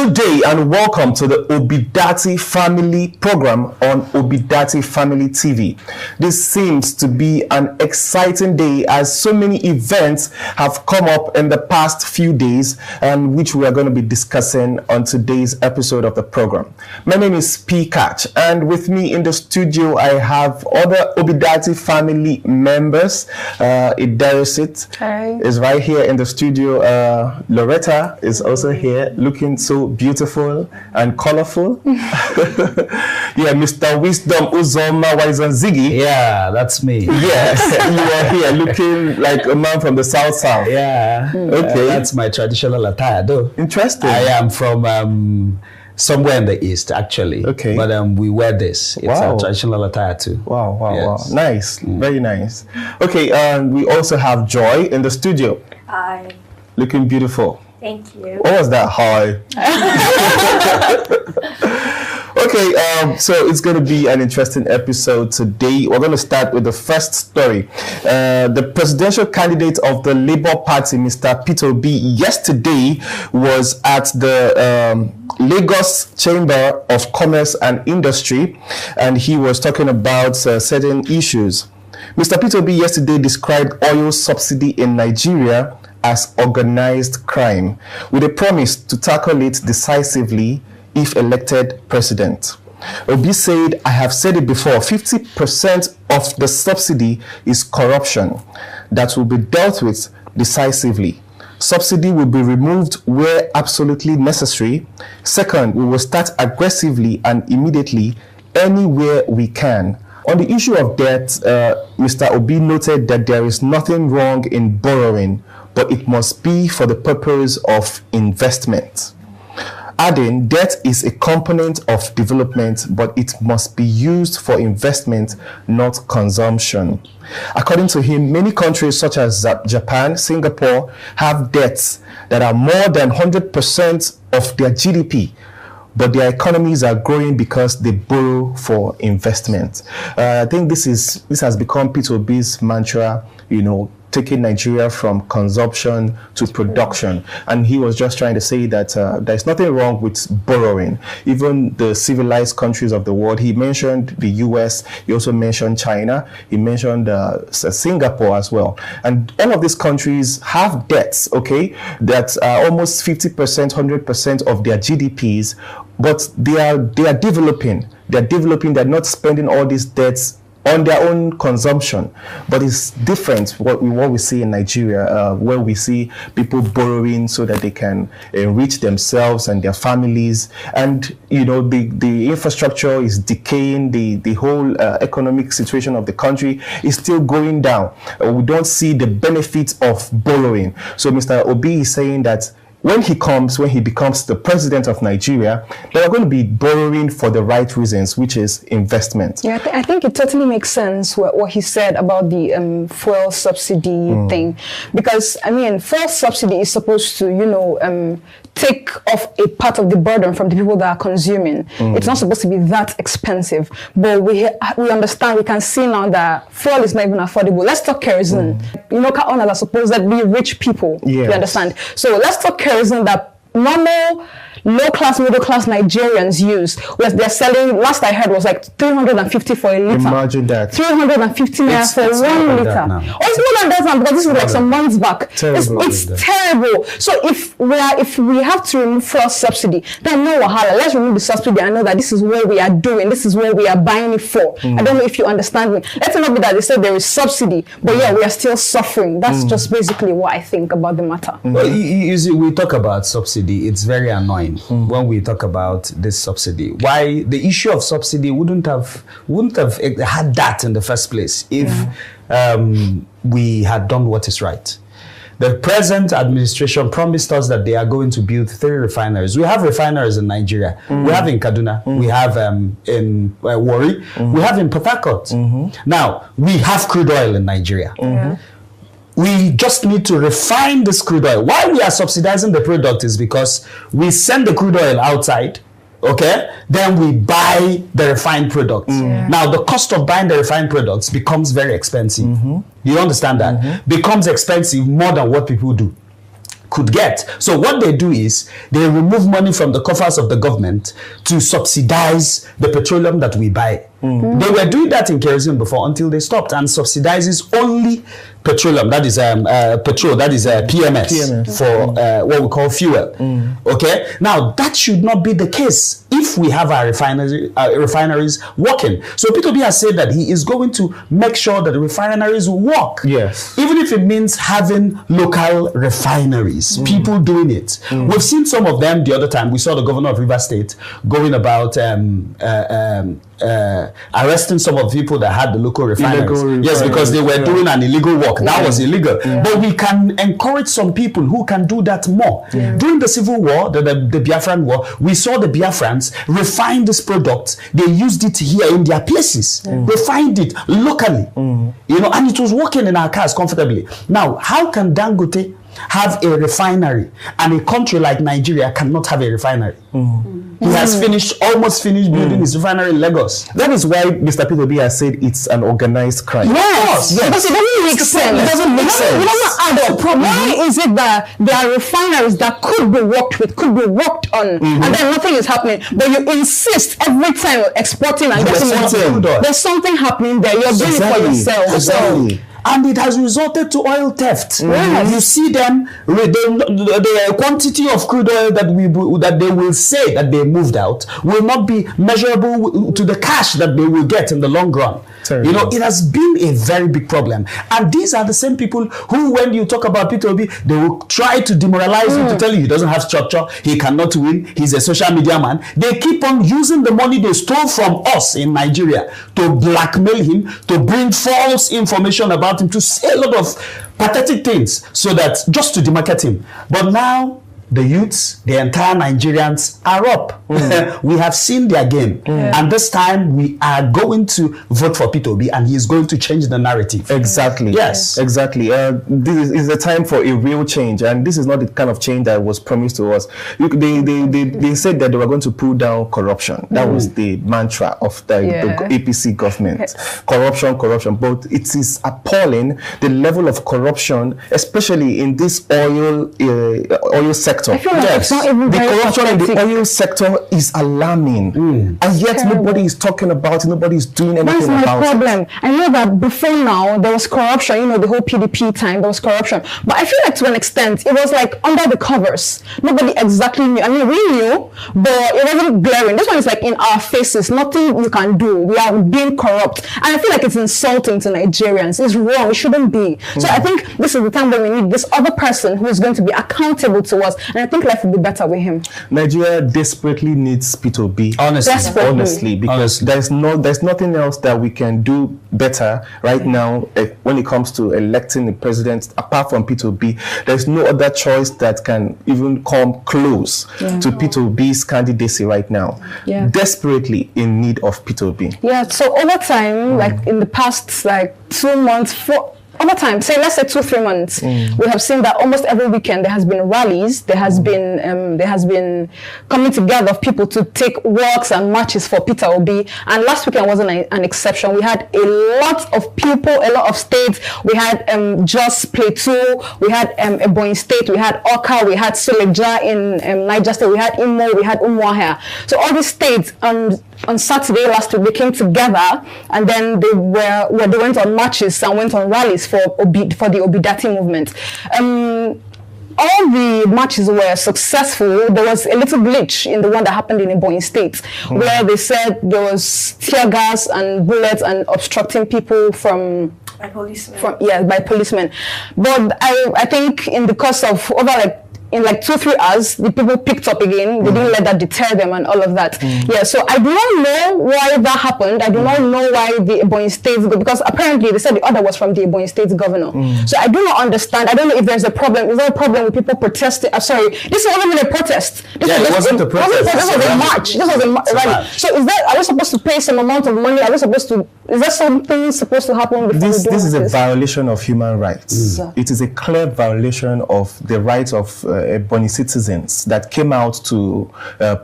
Good day and welcome to the ObiDatti Family Program on ObiDatti Family TV. This seems to be an exciting day as so many events have come up in the past few days and which we are going to be discussing on today's episode of the program. My name is P. Catch and with me in the studio I have other ObiDatti family members. Idarisit is right here in the studio. Loretta is also here looking so beautiful and colorful. Yeah, Mr. Wisdom Uzoma Ozigbo. Yeah, that's me. Yes, you are here looking like a man from the South. Yeah. Okay. That's my traditional attire though. Interesting. I am from somewhere in the East actually. Okay. But we wear this. It's Wow. a traditional attire too. Wow, Yes. wow. Nice. Very nice. Okay, and we also have Joy in the studio. Hi. Looking beautiful. Thank you. What was that? Hi. Okay, so it's going to be an interesting episode today. We're going to start with the first story. The presidential candidate of the Labour Party, Mr. Peter Obi, yesterday was at the Lagos Chamber of Commerce and Industry, and he was talking about certain issues. Mr. Peter Obi yesterday described oil subsidy in Nigeria as organized crime, with a promise to tackle it decisively if elected president. Obi said, I have said it before, 50% of the subsidy is corruption that will be dealt with decisively. Subsidy will be removed where absolutely necessary. Second, we will start aggressively and immediately anywhere we can. On the issue of debt, Mr. Obi noted that there is nothing wrong in borrowing, but it must be for the purpose of investment. Adding, debt is a component of development, but it must be used for investment, not consumption. According to him, many countries such as Japan, Singapore have debts that are more than 100% of their GDP, but their economies are growing because they borrow for investment. I think this has become Peter Obi's mantra, taking Nigeria from consumption to production. And he was just trying to say that there's nothing wrong with borrowing. Even the civilized countries of the world, he mentioned the US, he also mentioned China, he mentioned Singapore as well. And all of these countries have debts, okay, that are almost 50%, 100% of their GDPs, but they are developing. They're developing, they're not spending all these debts on their own consumption. But it's different what we see in Nigeria, where we see people borrowing so that they can enrich themselves and their families. And the infrastructure is decaying, the whole economic situation of the country is still going down. We don't see the benefits of borrowing. So Mr. Obi is saying that when he becomes the president of Nigeria, they are going to be borrowing for the right reasons, which is investment. Yeah, I think it totally makes sense what he said about the fuel subsidy thing. Because, fuel subsidy is supposed to, take off a part of the burden from the people that are consuming. It's not supposed to be that expensive. But we understand, we can see now that fuel is not even affordable. Let's talk kerosene. Car owners are supposedly rich people. Yes. You understand? So let's talk kerosene that normal low-class, middle-class Nigerians use. Where they're selling, last I heard was like 350 for a liter. Imagine that. 350 naira for 1 liter. Oh, it's more than that now because this is like some months back. It's terrible. So if we have to remove fuel subsidy, then no wahala. Let's remove the subsidy and know that this is what we are doing. This is what we are buying it for. I don't know if you understand me. Let's not be that they said there is subsidy, but yeah, we are still suffering. That's just basically what I think about the matter. Well, you see, we talk about subsidy. It's very annoying when we talk about this subsidy. Why the issue of subsidy wouldn't have had that in the first place if we had done what is right. The present administration promised us that they are going to build 3 refineries. We have refineries in Nigeria. We have in Kaduna. We have in Warri. We have in Port Harcourt. Now, we have crude oil in Nigeria. We just need to refine this crude oil. Why we are subsidizing the product is because we send the crude oil outside, okay? Then we buy the refined products. Now, the cost of buying the refined products becomes very expensive. You understand that? Becomes expensive more than what people do. could get. So what they do is they remove money from the coffers of the government to subsidize the petroleum that we buy. They were doing that in kerosene before until they stopped, and subsidizes only petroleum, that is petrol, that is PMS for what we call fuel. Okay, now that should not be the case if we have our refineries working. So P2B has said that he is going to make sure that the refineries will work. Yes, even if it means having local refineries, people doing it. We've seen some of them the other time. We saw the governor of Rivers State going about arresting some of the people that had the local refineries. Yes, because they were doing an illegal work. That was illegal. But we can encourage some people who can do that more. During the Civil War, the Biafran War, we saw the Biafrans refine this product. They used it here in their places. Refined it locally. You know, and it was working in our cars comfortably. Now, how can Dangote have a refinery and a country like Nigeria cannot have a refinery? He has almost finished building his refinery in Lagos. That is why Mr. P2B has said it's an organized crime. Yes, because it doesn't make sense. It doesn't make sense. It doesn't add up. Why is it that there are refineries that could be worked with, could be worked on, and then nothing is happening? But you insist every time you're exporting and getting money. There's something happening there. You're doing it for yourself. Exactly. And it has resulted to oil theft. You see them, the quantity of crude oil that they will say that they moved out will not be measurable to the cash that they will get in the long run. Terrible. You know, it has been a very big problem. And these are the same people who, when you talk about P2B, they will try to demoralize him, to tell you he doesn't have structure, he cannot win, he's a social media man. They keep on using the money they stole from us in Nigeria to blackmail him, to bring false information about him, to say a lot of pathetic things, so that just to demarket him. But now the youths, the entire Nigerians are up. We have seen their game. And this time we are going to vote for P2B, and he is going to change the narrative. Exactly. Yes. Exactly. This is the time for a real change, and this is not the kind of change that was promised to us. They said that they were going to pull down corruption. That was the mantra of the APC government. Corruption. But it is appalling, the level of corruption, especially in this oil sector. I feel like it's not even the very corruption in the oil sector is alarming, and yet nobody is talking about it. Nobody is doing anything about it. That's my problem. I know that before now there was corruption. You know, the whole PDP time there was corruption, but I feel like to an extent it was like under the covers. Nobody exactly knew. I mean, we knew, but it wasn't glaring. This one is like in our faces. Nothing you can do. We are being corrupt, and I feel like it's insulting to Nigerians. It's wrong. It shouldn't be. So I think this is the time when we need this other person who is going to be accountable to us. And I think life will be better with him. Nigeria desperately needs P2B. Honestly, because there's nothing else that we can do better right now when it comes to electing the president apart from P2B. There's no other choice that can even come close to P2B's candidacy right now. Desperately in need of P2B. Yeah. So over time, like in the past, like 2 months, over time, say let's say 2-3 months, we have seen that almost every weekend there has been rallies. There has been coming together of people to take walks and marches for Peter Obi. And last weekend wasn't an exception. We had a lot of people, a lot of states. We had Jos Plateau, we had Ebonyi State, we had Oka, we had Suleja in Niger State, we had Imo, we had Umuahia. So all these states on Saturday last week, they came together, and then they went on marches and went on rallies for the ObiDatti movement. All the marches were successful. There was a little glitch in the one that happened in Ebonyi State, where they said there was tear gas and bullets and obstructing people by policemen. But I think in the course of in 2-3 hours, the people picked up again. They didn't let that deter them and all of that. So I do not know why that happened. I do not know why the Ebonyi State, because apparently they said the order was from the Ebonyi State governor. So I do not understand. I don't know if there's a problem. Is there a problem with people protesting? I'm sorry, this wasn't even a protest. It wasn't a protest. This was a march. This was a rally. So are we supposed to pay some amount of money? Are we supposed to Is there something supposed to happen before This is a this? violation of human rights. It is a clear violation of the rights of Ebonyi citizens that came out to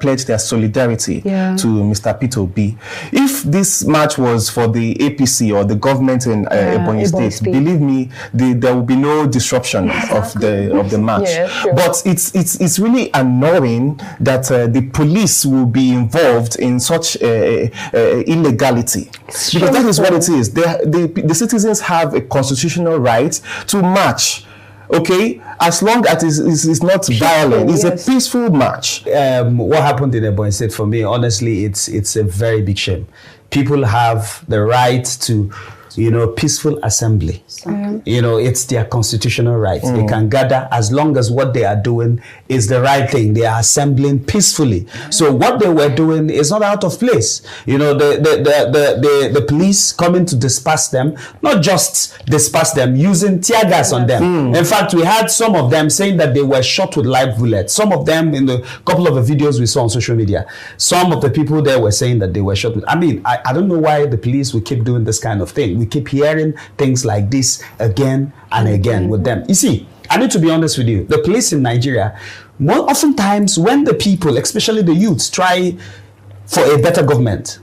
pledge their solidarity to Mr. Peter Obi. If this march was for the APC or the government in Ebonyi State, believe me, there will be no disruption of the march. Yeah, sure. But it's really annoying that the police will be involved in such illegality. Because that is what it is. The citizens have a constitutional right to march. Okay, as long as it's not violent, it's a peaceful march. What happened in Ebonyi State, for me, honestly, it's a very big shame. People have the right to, peaceful assembly. It's their constitutional right. They can gather as long as what they are doing is the right thing. They are assembling peacefully. So what they were doing is not out of place. The police coming to disperse them, not just disperse them, using tear gas on them. In fact, we had some of them saying that they were shot with live bullets. Some of them, in the couple of the videos we saw on social media, some of the people there were saying that they were shot with. I mean, I don't know why the police will keep doing this kind of thing. We keep hearing things like this again and again with them. You see, I need to be honest with you. The police in Nigeria, more oftentimes when the people, especially the youths, try for a better government,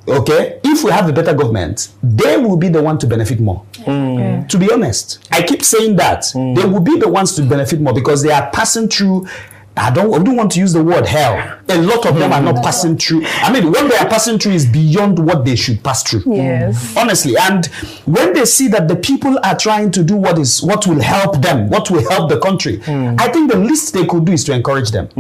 okay, if we have a better government, they will be the one to benefit more. To be honest, I keep saying that. They will be the ones to benefit more because they are passing through. I don't want to use the word hell. A lot of them are not passing through. I mean, what they are passing through is beyond what they should pass through. Yes. Honestly. And when they see that the people are trying to do what will help them, what will help the country, I think the least they could do is to encourage them.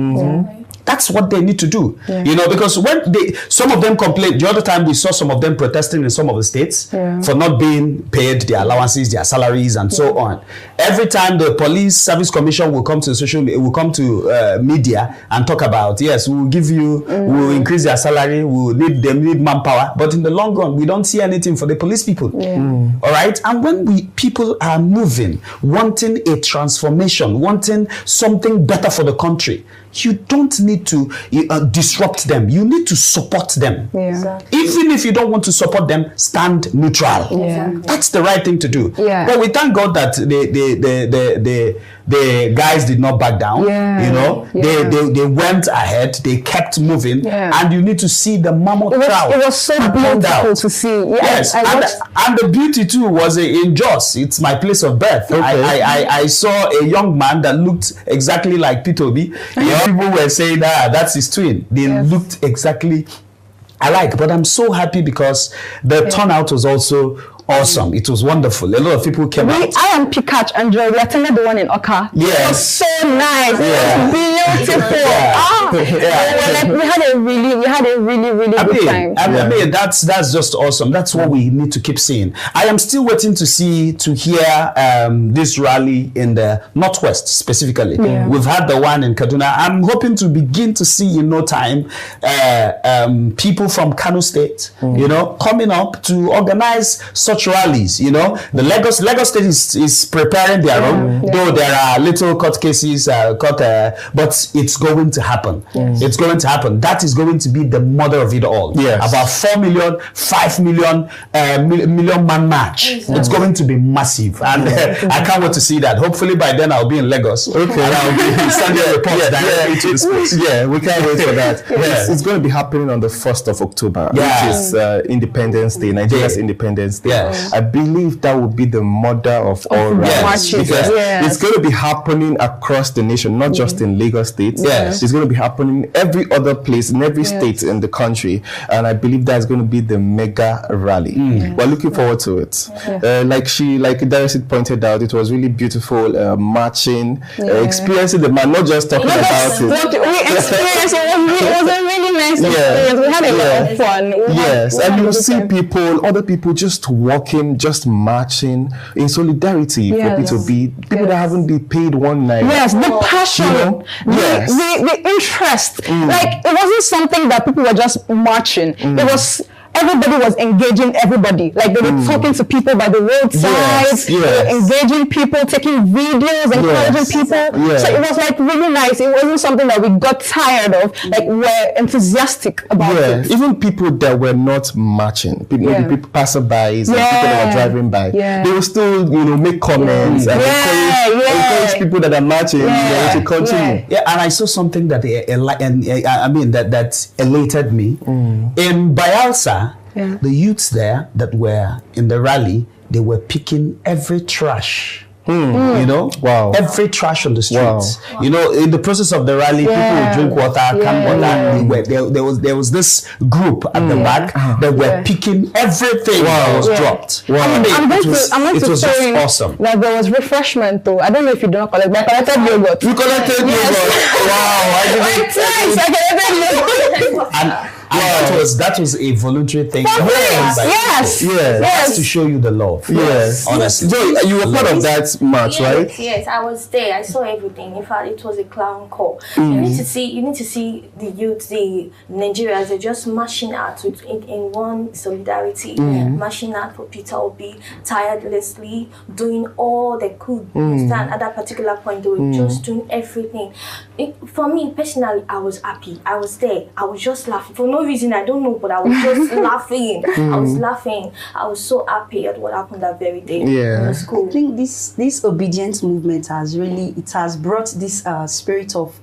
That's what they need to do, because when some of them complained, the other time we saw some of them protesting in some of the states for not being paid their allowances, their salaries, and so on. Every time the police service commission will come to media and talk about, yes, we will give you, we will increase their salary, we need manpower, but in the long run, we don't see anything for the police people. All right, and when people are moving, wanting a transformation, wanting something better for the country, you don't need to disrupt them. You need to support them. Even if you don't want to support them, stand neutral. That's the right thing to do. But we thank God that the guys did not back down. They went ahead. They kept moving. And you need to see the mammoth crowd. It was so beautiful to see. Yes, and the beauty too was in Jos. It's my place of birth. I saw a young man that looked exactly like Peter Obi. People were saying that's his twin. They looked exactly alike. But I'm so happy because the turnout was also awesome. It was wonderful. A lot of people came out. I am Pikachu and Joy. We attended the one in Oka. Yes. It was so nice. It was beautiful. We had a really good time. I mean, that's just awesome. That's what we need to keep seeing. I am still waiting to hear this rally in the Northwest specifically. We've had the one in Kaduna. I'm hoping to begin to see in no time people from Kano State, coming up to organize such rallies. The Lagos State is preparing their own, though there are little court cases, but it's going to happen. It's going to happen. That is going to be the mother of it all. About 4 million, 5 million, million man march. It's going to be massive, and I can't wait to see that. Hopefully by then I'll be in Lagos. And I'll be sending reports directly to the space. We can't wait for that. It's going to be happening on the 1st of October, which is Independence Day, Nigeria's Independence Day. I believe that will be the mother of all rallies, because it's going to be happening across the nation, not just in Lagos State. It's going to be happening every other place, in every state in the country, and I believe that's going to be the mega rally. We're looking forward to it. Like Darius pointed out, it was really beautiful, marching, experiencing the man, not just talking about it. We experienced it was a really nice experience. We had a lot of fun. And you see other people just walking, just marching in solidarity for people that haven't been paid one night. The passion, the interest. Like, it wasn't something that people were just marching. It was everybody was engaging everybody. Like they were talking to people by the roadside, they were engaging people, taking videos, encouraging people. So it was like really nice. It wasn't something that we got tired of. Like we're enthusiastic about it. Even people that were not marching, maybe people passerbys and people that were driving by, they will still, make comments and encourage people that are marching to continue. And I saw something that that elated me. In Bayelsa, the youths there that were in the rally, they were picking every trash. Every trash on the streets. In the process of the rally, people would drink water, can water. There was this group at the back that were picking everything that was dropped. I'm going to say awesome. That there was refreshment though. I don't know if you don't collect, but I collected yogurt. You collected yogurt. Wow! I collected yogurt. That was a voluntary thing. Yes. That's to show you the love. Yes, honestly. Joy, you were part of that march, right? Yes, I was there. I saw everything. In fact, it was a clown call. You need to see the youth, the Nigerians. They're just marching out in one solidarity, marching out for Peter Obi, tirelessly doing all they could. Understand? At that particular point, they were just doing everything. For me personally, I was happy. I was there. I was just laughing for no reason. I don't know, but I was just laughing. I was laughing. I was so happy at what happened that very day. It was cool. I think this Obidient movement has brought this spirit of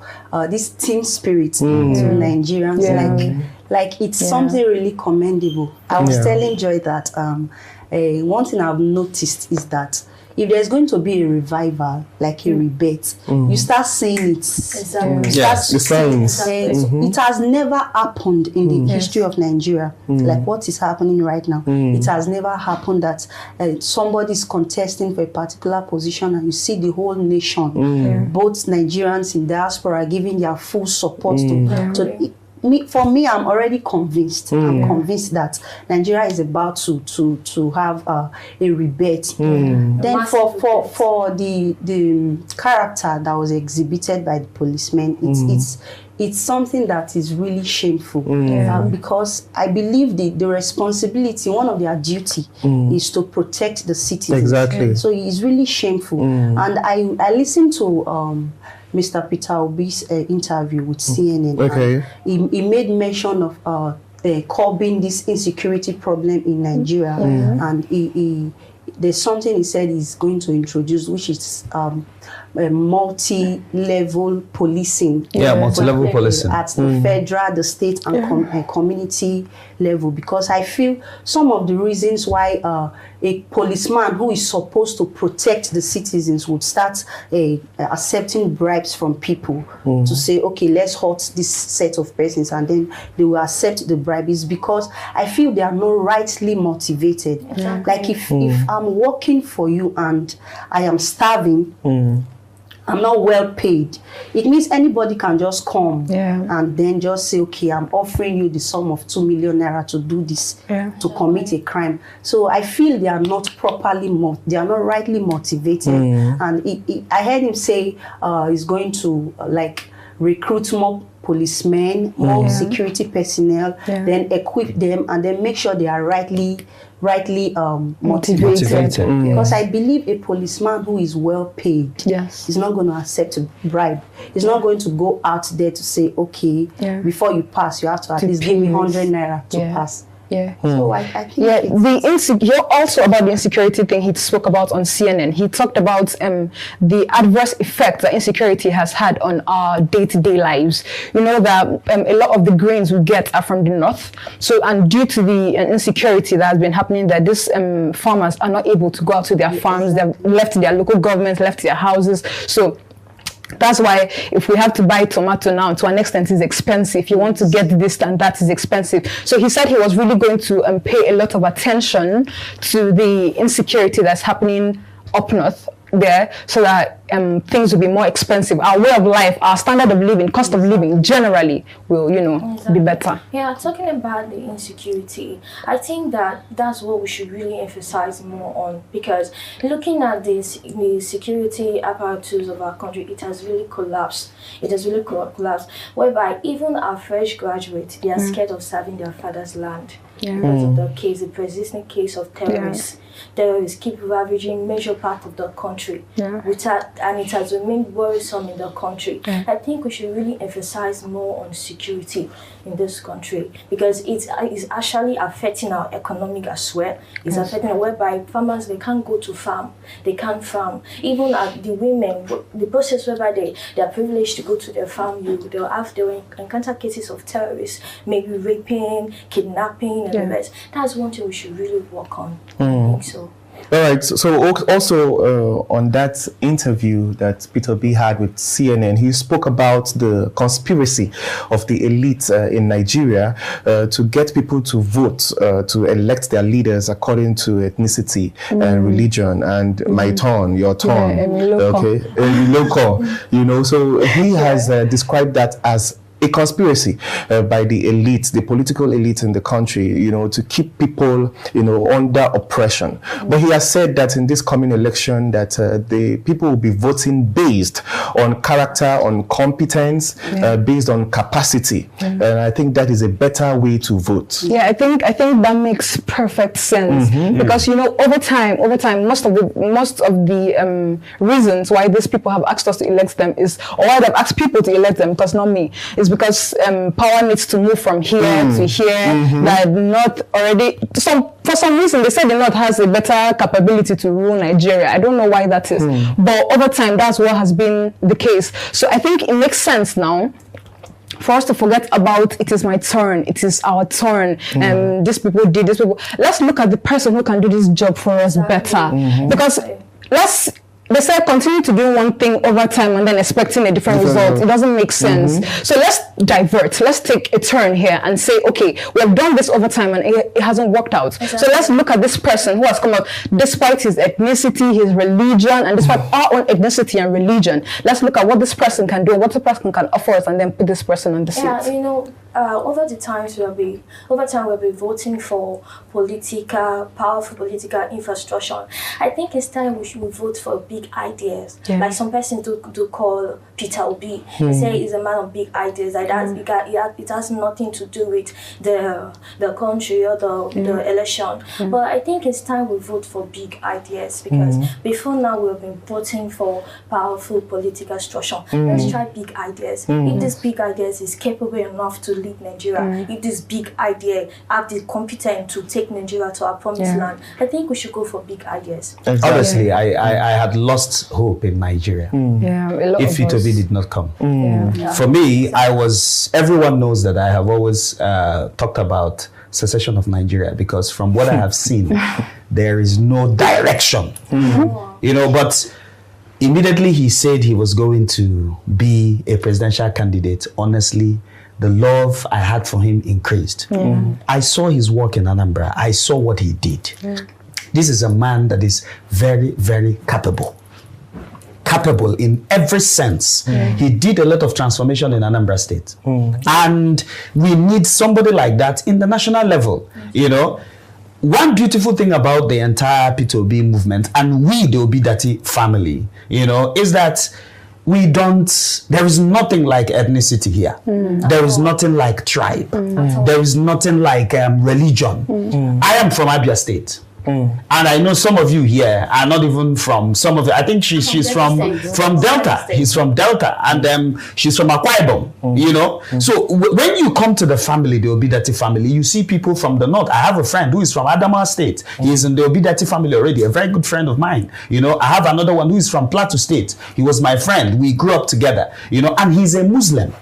this team spirit to Nigerians. Like it's something really commendable. I was telling Joy that one thing I've noticed is that if there's going to be a revival, like a rebate, you start seeing it. Exactly. It has never happened in the history of Nigeria, like what is happening right now. It has never happened that somebody is contesting for a particular position and you see the whole nation, both Nigerians in diaspora, giving their full support to for me, I'm already convinced. I'm convinced that Nigeria is about to have a rebate. Then for the character that was exhibited by the policemen, it's something that is really shameful because I believe the responsibility, one of their duty is to protect the citizens. Exactly. So it's really shameful. And I listened to Mr. Peter Obi's interview with CNN. He made mention of curbing this insecurity problem in Nigeria, and there's something he said he's going to introduce, which is a multi-level policing. Multi-level policing at the federal, the state, and community level. Because I feel some of the reasons why a policeman who is supposed to protect the citizens would start accepting bribes from people to say, okay, let's halt this set of persons, and then they will accept the bribe, is because I feel they are not rightly motivated. Like if I'm working for you and I am starving, I'm not well paid, it means anybody can just come and then just say, okay, I'm offering you the sum of 2 million naira to do this, to commit a crime. So I feel they are not properly, they are not rightly motivated. And I heard him say he's going to recruit more policemen, more security personnel, then equip them, and then make sure they are rightly motivated. Because I believe a policeman who is well paid is not going to accept a bribe. He's not going to go out there to say, okay, before you pass, you have to at least give me 100 naira to pass. So I think also about the insecurity thing he spoke about on CNN. He talked about the adverse effect that insecurity has had on our day-to-day lives. You know that a lot of the grains we get are from the north. So, and due to the insecurity that has been happening, that these farmers are not able to go out to their farms. They've left their local governments, left their houses. So that's why if we have to buy tomato now, to an extent, it's expensive. If you want to get this and that, is expensive. So he said he was really going to pay a lot of attention to the insecurity that's happening up north there, so that things will be more expensive. Our way of life, our standard of living, cost of living generally will, be better. Yeah, talking about the insecurity, I think that's what we should really emphasize more on, because looking at the security apparatus of our country, it has really collapsed. It has really collapsed, whereby even our fresh graduates, they are scared of serving their father's land. because of the case, the persistent case of terrorists. Terrorists keep ravaging major part of the country, and it has remained worrisome in the country. I think we should really emphasize more on security in this country, because it is actually affecting our economic as well. It's affecting whereby farmers, they can't go to farm, they can't farm. Even the women, the process whereby they are privileged to go to their farm, they will encounter cases of terrorists, maybe raping, kidnapping, and the rest. That's one thing we should really work on. I think so. All right. So also on that interview that Peter B had with CNN, he spoke about the conspiracy of the elite in Nigeria to get people to vote to elect their leaders according to ethnicity and religion. And my turn, your turn, okay, local. You know. So he has described that as a conspiracy by the elite, the political elite in the country, you know, to keep people, you know, under oppression. But he has said that in this coming election that the people will be voting based on character, on competence, based on capacity. And I think that is a better way to vote. Yeah, I think that makes perfect sense, because you know, over time, most of the reasons why these people have asked us to elect them is, or why they've asked people to elect them, because not me, is because power needs to move from here to here. That not already, for some reason they said the North has a better capability to rule Nigeria. I don't know why that is, but over time that's what has been the case. So I think it makes sense now for us to forget about it is my turn, it is our turn, and these people did this. Let's look at the person who can do this job for us better, because they said continue to do one thing over time and then expecting a different result. It doesn't make sense. So let's divert. Let's take a turn here and say, okay, we have done this over time and it hasn't worked out. So let's look at this person who has come out despite his ethnicity, his religion, and despite our own ethnicity and religion. Let's look at what this person can do, what the person can offer us, and then put this person on the seat. Yeah, you know, over time we'll be voting for powerful political infrastructure. I think it's time we should vote for big ideas. Like some person do call Peter Obi. He say he's a man of big ideas. Like that, it has nothing to do with the country or the election. But I think it's time we vote for big ideas, because before now we've been voting for powerful political structure. Let's try big ideas. If this big ideas is capable enough to lead Nigeria, if this big idea have the competence to take Nigeria to our promised land, I think we should go for big ideas. Honestly, I had lost hope in Nigeria if Peter B did not come. For me, everyone knows that I have always talked about secession of Nigeria, because from what I have seen, there is no direction. You know, but immediately he said he was going to be a presidential candidate. Honestly, the love I had for him increased. I saw his work in Anambra. I saw what he did. This is a man that is very, very capable in every sense. He did a lot of transformation in Anambra State. And we need somebody like that in the national level. You know, one beautiful thing about the entire P2B movement, and we, the ObiDatti family, you know, is that there is nothing like ethnicity here. There is nothing like tribe. There is nothing like religion. I am from Abia State. And I know some of you here are not even from some of it. I think she's from Delta. He's from Delta, and she's from Akwa Ibom. You know, so when you come to the family, the ObiDatti family, you see people from the north. I have a friend who is from Adamawa State. He is in the ObiDatti family already, a very good friend of mine. You know, I have another one who is from Plateau State. He was my friend. We grew up together. You know, and he's a Muslim.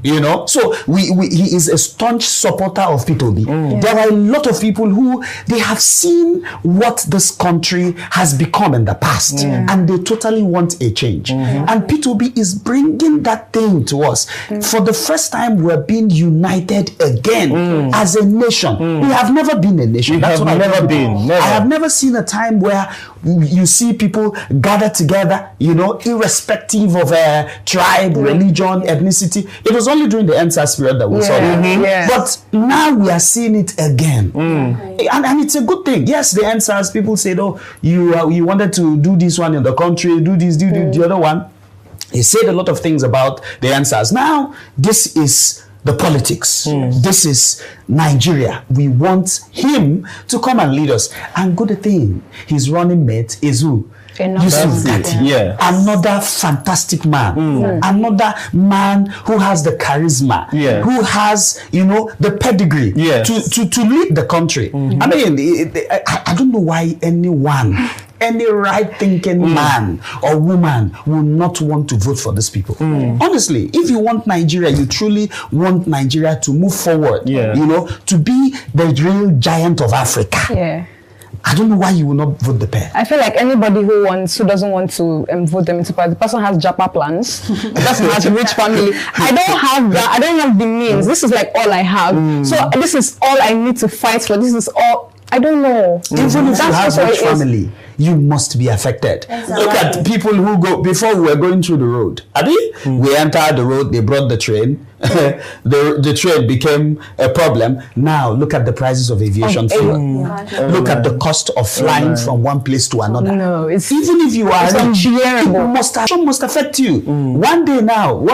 You know, so he is a staunch supporter of P2B. There are a lot of people who they have seen what this country has become in the past, and they totally want a change. And P2B is bringing that thing to us. For the first time, we're being united again as a nation. We have never been a nation. That's what I've been. I have never seen a time where you see people gather together, you know, irrespective of tribe, religion, ethnicity. It was only during the NSAS period that we saw that. But now we are seeing it again. And it's a good thing. Yes, the NSAS, people said, oh, you wanted to do this one in the country, do this, do the other one. He said a lot of things about the NSAS. Now, this is the politics. This is Nigeria. We want him to come and lead us. And good thing, his running mate is who? Yusuf Gatti. Yeah. Another fantastic man. Another man who has the charisma. Yeah. Who has, the pedigree to lead the country. I mean, I don't know why any right-thinking man or woman will not want to vote for these people. Honestly, if you want Nigeria, you truly want Nigeria to move forward, to be the real giant of Africa. Yeah. I don't know why you will not vote the pair. I feel like anybody who doesn't want to vote them into power, the person has Japa plans. The person has a rich family. I don't have that. I don't have the means. This is like all I have. So this is all I need to fight for. This is all. I don't know. Even if you have a rich family, you must be affected. Exactly. Look at people who go, before we were going through the road. We entered the road, they brought the train. the train became a problem. Now look at the prices of aviation fuel. Look at the cost of flying from one place to another. No, it's even if you are rich, unbearable. it must affect you. One day now,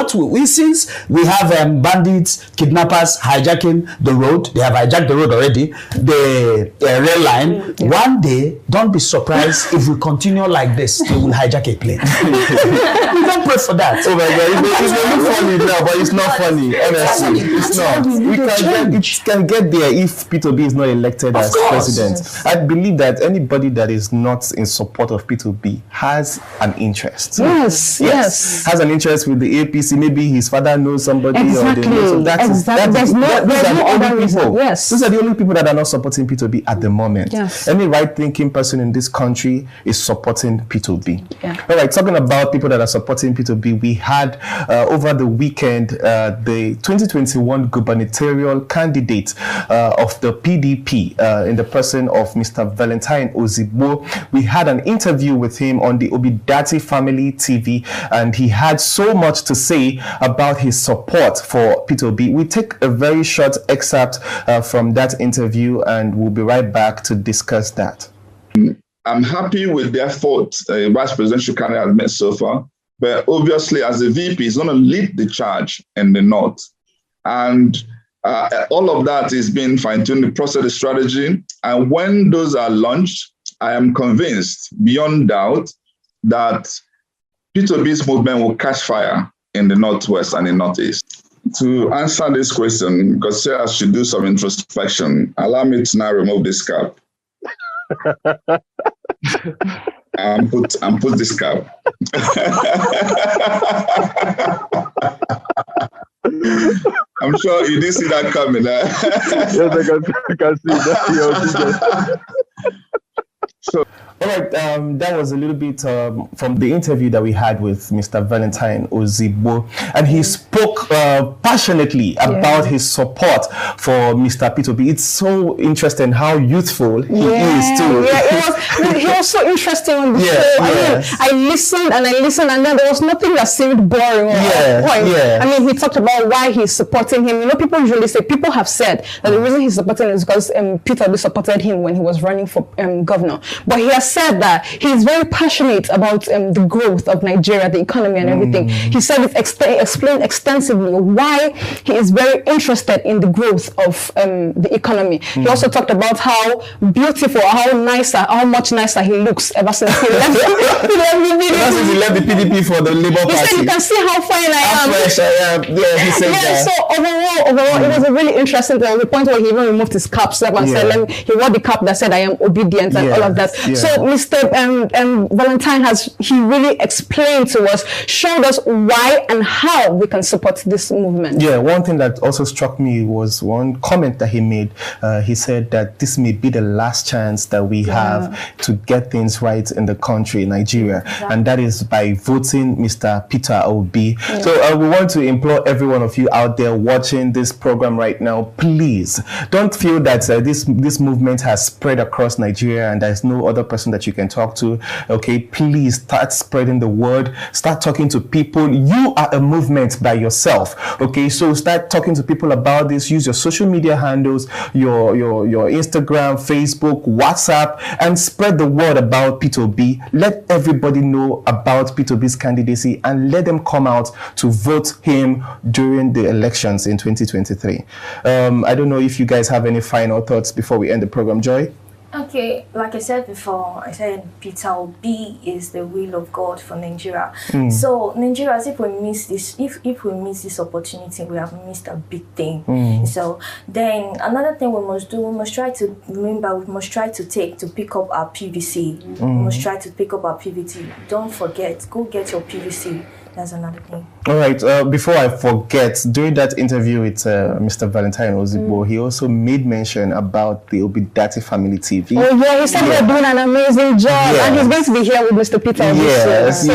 since we have bandits, kidnappers hijacking the road, they have hijacked the road already, the rail line. One day, don't be surprised if we continue like this, they will hijack a plane. We don't pray for that. Oh my God, it's not funny now, but it's not funny. Honestly, it's not. It can get there if P2B is not elected as president. I believe that anybody that is not in support of P2B has an interest. Yes. Has an interest with the APC. Maybe his father knows somebody, exactly. or they know. So There's no other reason. Yes. Those are the only people that are not supporting P2B at the moment. Yes. Any right-thinking person in this country is supporting P2B. Yeah. All right. Talking about people that are supporting P2B, we had over the weekend the 2021 gubernatorial candidate of the PDP in the person of Mr. Valentine Ozigbo. We had an interview with him on the ObiDatti Family TV, and he had so much to say about his support for P2B. We take a very short excerpt from that interview, and we'll be right back to discuss that. I'm happy with the effort Vice Presidential candidate has made so far. But obviously, as a VP, he's going to lead the charge in the North. And all of that is being fine-tuned, the process, the strategy. And when those are launched, I am convinced, beyond doubt, that P2B's movement will catch fire in the Northwest and the Northeast. To answer this question, because Sarah should do some introspection, allow me to now remove this cap. and put this cap. I'm sure you didn't see that coming. Yes, I can see that. So, all right, that was a little bit from the interview that we had with Mr. Valentine Ozigbo, and he spoke passionately about his support for Mr. P2B. It's so interesting how youthful he is too. Yeah, he was so interesting on the show. I listened, and then there was nothing that seemed boring. I mean, he talked about why he's supporting him. You know, people have said that the reason he's supporting him is because P2B supported him when he was running for governor. But he has said that he's very passionate about the growth of Nigeria, the economy and everything. He said it explained extensively why he is very interested in the growth of the economy. He also talked about how beautiful, how much nicer he looks ever since he left the PDP for the Labour Party. He said, you can see how fine I am. Fresh I am. Yeah, he said that. So overall, it was a really interesting thing. The point where he even removed his cap and said, he wore the cap that said, I am obedient and all of that. So Mr. Valentine he really explained to us, showed us why and how we can support this movement. Yeah, one thing that also struck me was one comment that he made. He said that this may be the last chance that we have to get things right in the country, Nigeria, and that is by voting Mr. Peter Obi. So we want to implore every one of you out there watching this program right now, please don't feel that this movement has spread across Nigeria and there's no other person that you can can talk to. Okay, please start spreading the word. Start talking to people. You are a movement by yourself. Okay, so start talking to people about this. Use your social media handles, your Instagram, Facebook, WhatsApp, and spread the word about Peter Obi. Let everybody know about Peter Obi's candidacy and let them come out to vote him during the elections in 2023. I don't know if you guys have any final thoughts before we end the program, Joy? Okay, like I said before, I said Peter Obi is the will of God for Nigeria. So Nigerians, if we miss this opportunity, we have missed a big thing. So then another thing we must do, we must try to pick up our PVC. We must try to pick up our PVC. Don't forget, go get your PVC. That's another thing. All right. Before I forget, during that interview with Mr. Valentine Ozigbo, he also made mention about the ObiDatti Family TV. Oh yeah, he said they're doing an amazing job, and he's going to be here with Mr. Peter Obi. Yes, he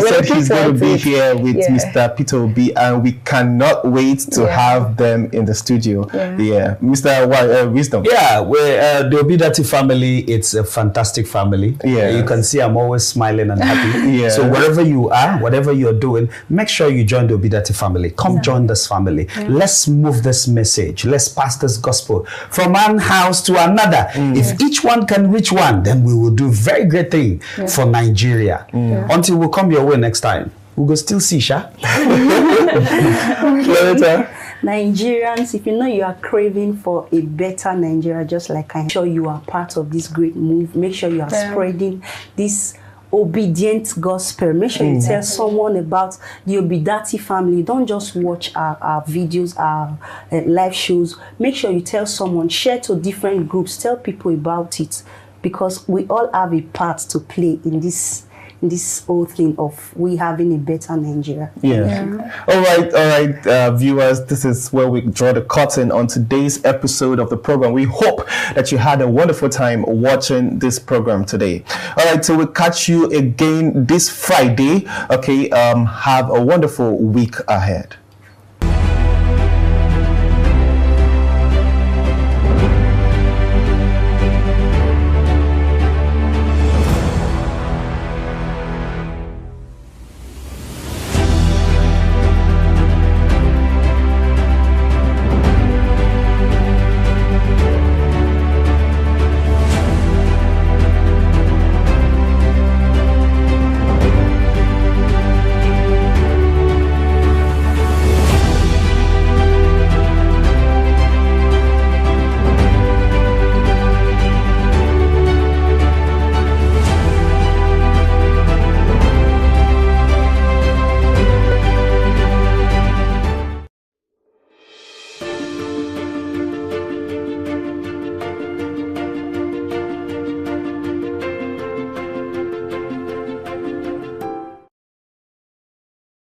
said he's going to be here with Mr. Peter Obi, and we cannot wait to have them in the studio. Mr. Wisdom. Yeah, the ObiDatti family, it's a fantastic family. Yeah, you can see I'm always smiling and happy. So wherever you are, whatever you're doing, make sure you join the ObiDatti family. Come join this family. Let's move this message. Let's pass this gospel from one house to another. If each one can reach one, then we will do very great thing for Nigeria. Until we come your way next time, we go still see Sha. Nigerians, if you know you are craving for a better Nigeria, just like I'm sure you are part of this great move, make sure you are spreading this obedient gospel. Make sure you tell someone about the ObiDatti family. Don't just watch our videos, our live shows. Make sure you tell someone, share to different groups, tell people about it, because we all have a part to play in this whole thing of we having a better Nigeria. All right, viewers, this is where we draw the curtain on today's episode of the program. We hope that you had a wonderful time watching this program today. All right, so we'll catch you again this Friday. Okay, have a wonderful week ahead.